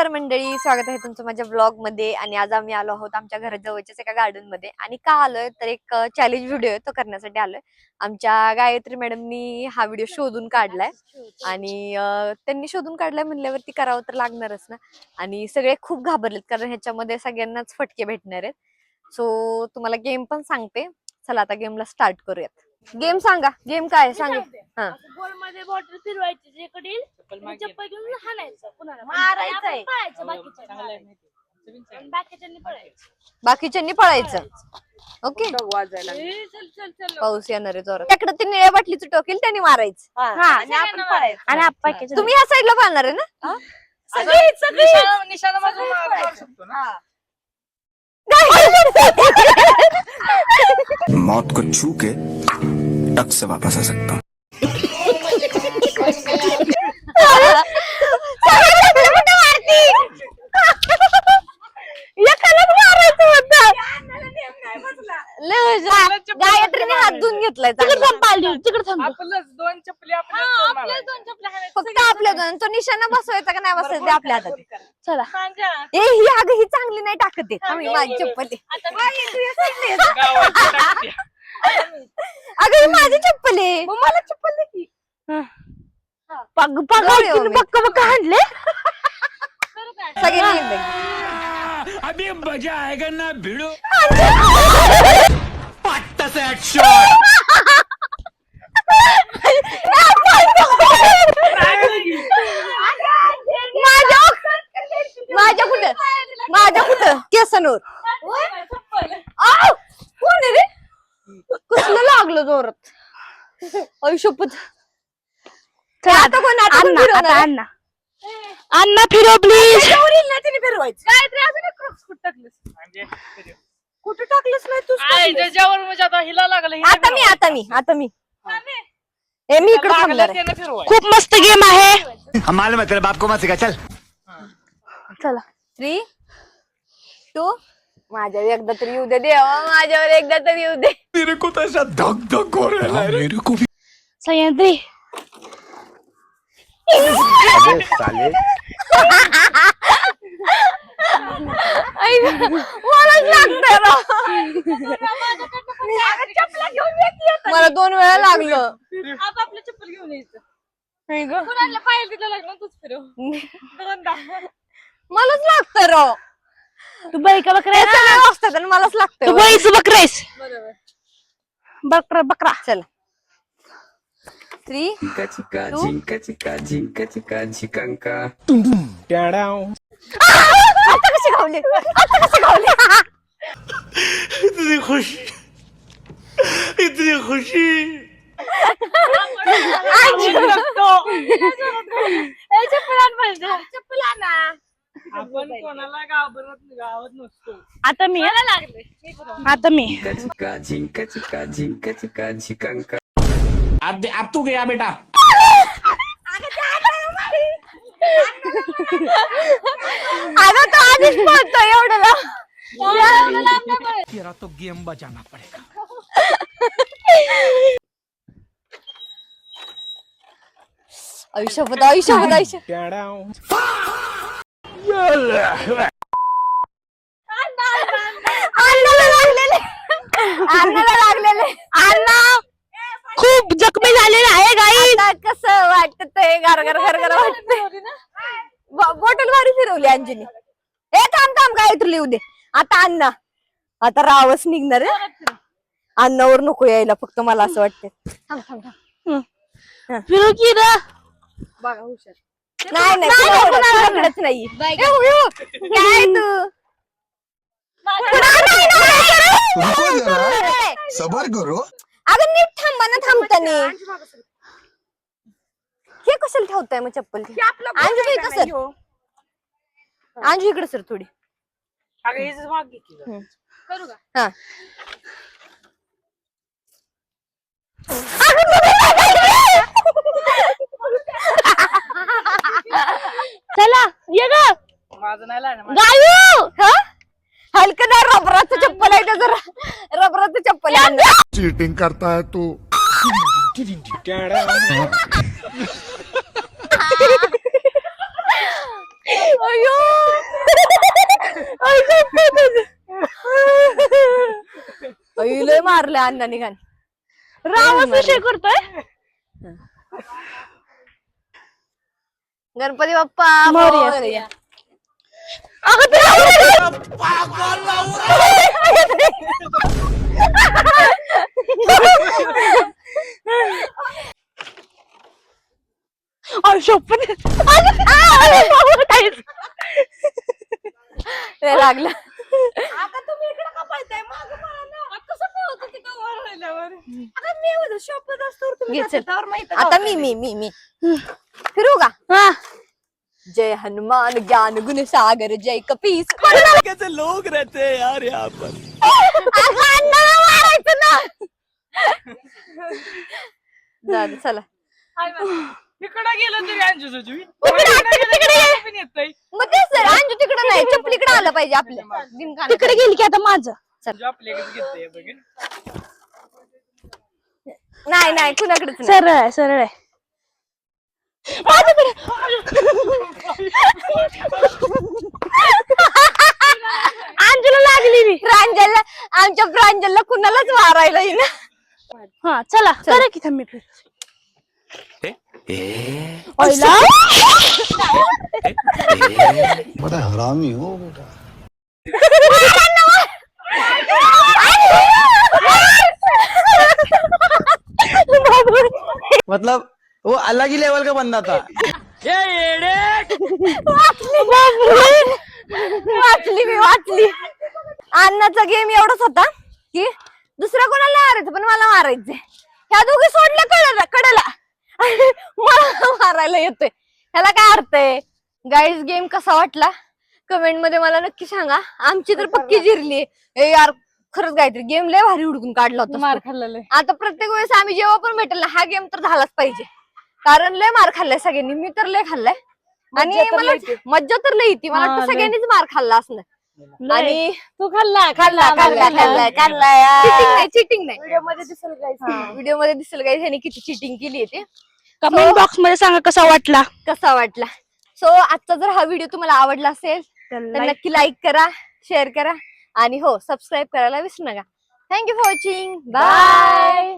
नमस्कार मंडळी, स्वागत आहे तुमचं माझ्या ब्लॉग मध्ये. आणि आज आम्ही आलो आहोत आमच्या घराजवळच्याच एका गार्डन मध्ये. आणि का आलोय तर एक चॅलेंज व्हिडिओ आहे तो करण्यासाठी आलोय. आमच्या गायत्री मॅडमनी हा व्हिडिओ शोधून काढलाय आणि त्यांनी शोधून काढलाय म्हणल्यावरती करावं तर लागणारच ना. आणि सगळे खूप घाबरलेत कारण ह्याच्यामध्ये सगळ्यांनाच फटके भेटणार आहेत. सो तुम्हाला गेम पण सांगते, चला आता गेमला स्टार्ट करूयात. गेम सांगा, गेम काय सांगा. गोल मध्ये बॉटल फिरवायची, जिकडे चप्पल घेऊन हाणायचं, पुन्हा मारायचंय. बाकीच्यांनी बाकीच्यांनी पळायचं. ओके, पाऊस येणार आहे जोरात. त्याकडे ते निळ्या बाटलीचं टोकेल त्याने मारायचं आणि आपण तुम्ही या साईडला पाळणार आहे ना. मौत को छू के टक से वापस आ सकता हूँ. गायत्रीने हात धुवून घेतलाय. दोन चप्पली फक्त आपल्या दोन. तो निशाणा बसवायचा का नाही बसवायचा आपल्या हातात. चला ए ही अगं ही चांगली नाही टाकत आहे. आम्ही माझी चप्पल अगं ही माझी चप्पल आहे. मला चप्पल दे. पक्क हाणले सगळ्यांनी. अभी मजा आएगा ना भिड़ो. माझ्या कुठं केसांवर कोण आहे रे. कसलं लागलं जोरात. आयुष्यपत आता कोण अण्णा फिरव प्लीज. फिरवायचं कुठं टाकलंच नाही तू. त्याच्यावर म्हणजे आता हिला लागलं. आता मी मी इकडे थांबणार आहे. खूप मस्त गेम आहे. हमारे में तेरे बाप को मत सिखा. चल चला 3, 2 माझ्यावर एकदा तरी येऊ दे देवा. माझ्यावर एकदा तरी येऊ दे. मेरे को तो ऐसा धक धक हो रहा है. मेरे को भी. सह्याद्री अबे साले. मलाच लागतंय राव. मला 2 वेळा लागलं. आपलं चप्पल घेऊन यायचं. कुणाला पायल तिथं लागलं तूच फिरव. मलाच लागतंय राव. तू बाई का बकरा असतात आणि मलाच लागतंय. तू बाईच बकरायस. बकरा बकरा. चला 3, चिका चिका चिका चिका चिका चिकांका. आता कशी गावली. इतनी खुशी, इतनी खुशी. आपण कोणाला गावात नसतो. आता मी चिका चिका चिका चिका चिका चिकांका. अब तू गया बेटा. आता तो आधीच पळतोय एवढं. तेरा तो गेम बजाना पड़ेगा. आयुष्य अन्नाला लागलेले. अण्णा खूप जखमी झालेला आहे गाई. कसं वाटतंय. गारगार वाटतंय. बॉटल भारी फिरवली अंजली. थांब गायत्री लिहू दे. आता अण्णा आता रावच निघणार आहे. अन्नावर नको यायला फक्त मला असं वाटतंय. फिरू की ना. नाही काय तू सबर करो. अगं नीट थांबा ना. थांबताना हे कशाला ठेवताय मग चप्पल. अंजू कसं अंजू इकडे सर थोडी. करू का. हा चला ये ग. माझं नाही लागणार. गायू हलकं नाही. रबराचं चप्पल आहे. जरा रबराचं चप्पल आहे. चीटिंग करता है तू. अयो मारलं अण्णा निघान. रावच विषय करतोय. गणपती बाप्पा मोरया. मोरया. अगं ते लागलं. आता तुम्ही इकडे का पळताय? मागं पळा ना. कसं पळतो तिथं वर राहिल्यावर? अगं मी एवढं शॉपत असतो तुम्ही घे चल. त्यावर माहित आता मी फिरू का? जय हनुमान ज्ञान गुण सागर जय कपीस. कैसे लोग रहते हैं यार यहाँ पर. मारायचं ना. जाऊ दे, चला. इकडे गेलं तरी अंजू सुजवी तिकडे मग तेच तर अंजू तिकडे नाही चपलीकडे आलं पाहिजे आपल्या जिमखाना. तिकडे गेली की आता माझं नाही कुणाकडेच नाही. सरळ आहे सरळ आहे. अंजूला लागली प्रांजलला आमच्या प्रांजलला कुणालाच मारायला येईना. हा चला चला की थांब मी फिर. बड़ा हरामी हो बेटा. मतलब वो अलग ही लेवल का बंदा था. वाचली. अन्नाचा गेम एवढाच होता की दुसऱ्या कोणाला मारायचं पण मला मारायचंय. ह्या दोघी सोडल्या कडेला आणि मला मारायला येतोय. ह्याला काय अर्थ आहे? गाईज गेम कसा वाटला कमेंट मध्ये मला नक्की सांगा. आमची तर पक्की जिरली. ए यार खरंच काहीतरी गेम लय भारी हुडकून काढला होता. मार खाल्लेलं आता प्रत्येक वेळेस आम्ही जेव्हा पण भेटेल ना हा गेम तर झालाच पाहिजे. कारण लय मार खाल्लाय सगळ्यांनी. मी तर लय खाल्लाय आणि मला मज्जा तर लय येते. मला वाटतं सगळ्यांनीच मार खाल्ला असणार. आणि तू खाल्ला चिटिंग नाही. व्हिडिओ मध्ये दिसेल काय? व्हिडिओ मध्ये दिसेल काय ह्याने किती चिटिंग केली आहे ते. कमेंट बॉक्स मध्ये सांगा कसा वाटला. कसा वाटला. सो आजचा जर हा व्हिडिओ तुम्हाला आवडला असेल तर नक्की लाईक करा, शेअर करा आणि हो सबस्क्राईब करायला विसरू नका. Thank you for watching. बाय.